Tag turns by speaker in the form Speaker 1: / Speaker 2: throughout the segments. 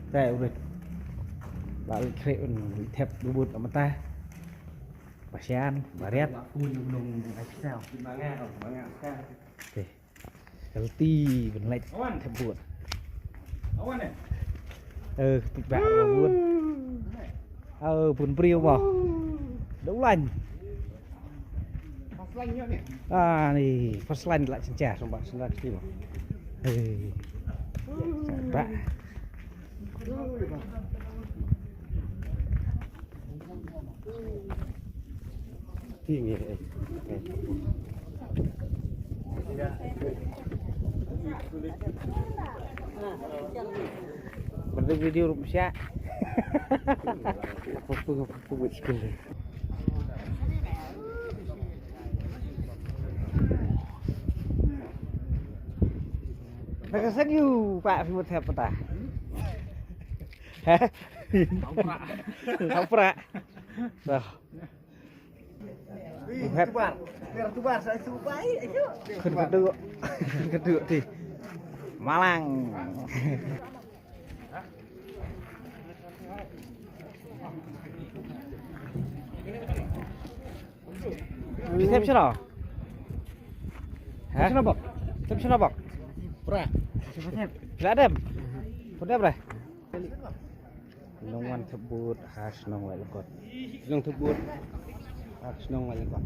Speaker 1: Đây udah. Lalu keren thép bubut ở mata. Pasian, baret. Oke. Healthy bener thép bubut. Tịch bạc bubut. Bún priêu bò. Đấu lành. Nih, first line lại cincah sobat sendak sini. Pak. Ini. Berarti video rupiah. Apa buat sekali. Nakasag yun Pak Fimut apa ta? Hah? Sampra. Tuh.
Speaker 2: Tubar saya supai ayo.
Speaker 1: Kedua di Malang. Bisa sino? Hah? Sino bok? Sino bok? Pura. Tidak ada. Sudah berapa? Nongwan tebut khas nong walekot. Nong tebut khas nong walekot.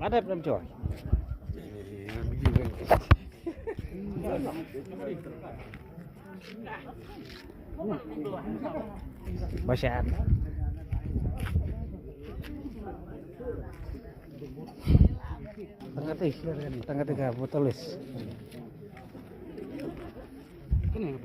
Speaker 1: Ada belum coy? Bacaan. Tengah tiga botolis. Ini